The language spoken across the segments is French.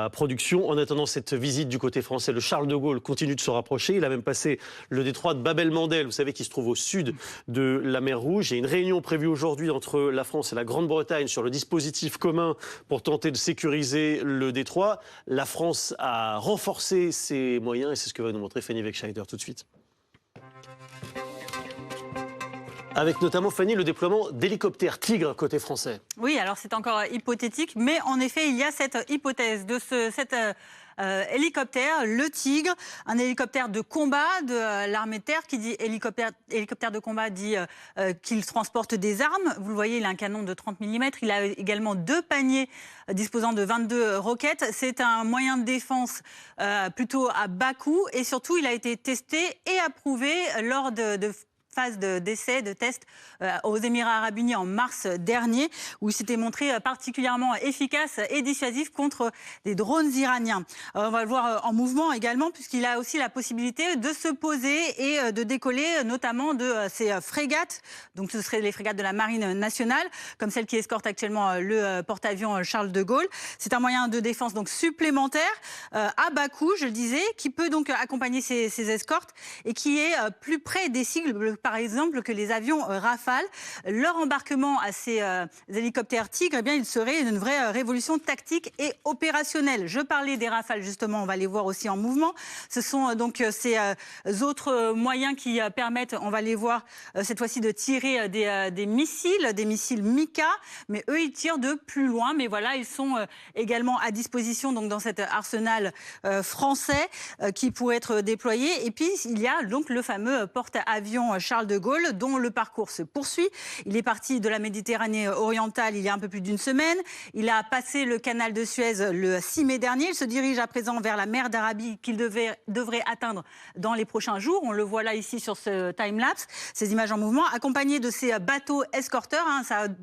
la production. En attendant cette visite du côté français, le Charles de Gaulle continue de se rapprocher. Il a même passé le détroit de Bab el-Mandeb, vous savez, qui se trouve au sud de la mer Rouge. Il y a une réunion prévue aujourd'hui entre la France et la Grande-Bretagne sur le dispositif commun pour tenter de sécuriser le détroit. La France a renforcé ses moyens et c'est ce que va nous montrer Fanny Wegscheider tout de suite. Avec notamment, Fanny, le déploiement d'hélicoptères Tigre côté français. Oui, alors c'est encore hypothétique, mais en effet, il y a cette hypothèse de cet hélicoptère, le Tigre, un hélicoptère de combat de l'armée de terre. Qui dit hélicoptère de combat dit qu'il transporte des armes. Vous le voyez, il a un canon de 30 mm. Il a également 2 paniers disposant de 22 roquettes. C'est un moyen de défense plutôt à bas coût et surtout, il a été testé et approuvé lors de phase d'essai, de test aux Émirats Arabes Unis en mars dernier, où il s'était montré particulièrement efficace et dissuasif contre des drones iraniens. On va le voir en mouvement également, puisqu'il a aussi la possibilité de se poser et de décoller, notamment de ces frégates. Donc ce seraient les frégates de la Marine nationale, comme celle qui escorte actuellement le porte-avions Charles de Gaulle. C'est un moyen de défense donc supplémentaire, à bas coût, je le disais, qui peut donc accompagner ces escortes et qui est plus près des cibles, par exemple, que les avions Rafale. Leur embarquement à ces hélicoptères Tigre, eh bien, il serait une vraie révolution tactique et opérationnelle. Je parlais des Rafales, justement, on va les voir aussi en mouvement. Ce sont donc ces autres moyens qui permettent, on va les voir cette fois-ci, de tirer des missiles Mika, mais eux, ils tirent de plus loin. Mais voilà, ils sont également à disposition donc, dans cet arsenal français qui pourrait être déployé. Et puis, il y a donc le fameux porte-avions Charles de Gaulle, dont le parcours se poursuit. Il est parti de la Méditerranée orientale il y a un peu plus d'une semaine. Il a passé le canal de Suez le 6 mai dernier. Il se dirige à présent vers la mer d'Arabie qu'il devrait atteindre dans les prochains jours. On le voit là ici sur ce time-lapse, ces images en mouvement, accompagné de ces bateaux escorteurs.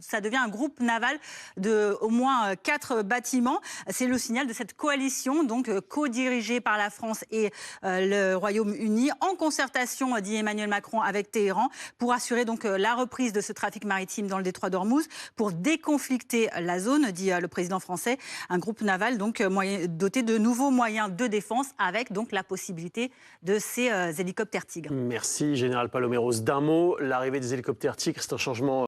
Ça devient un groupe naval de au moins 4 bâtiments. C'est le signal de cette coalition, donc co-dirigée par la France et le Royaume-Uni, en concertation, dit Emmanuel Macron, avec Téhéran, pour assurer donc la reprise de ce trafic maritime dans le détroit d'Ormuz, pour déconflicter la zone, dit le président français. Un groupe naval donc doté de nouveaux moyens de défense, avec donc la possibilité de ces hélicoptères Tigre. Merci, Général Paloméros. D'un mot, l'arrivée des hélicoptères Tigre, c'est un changement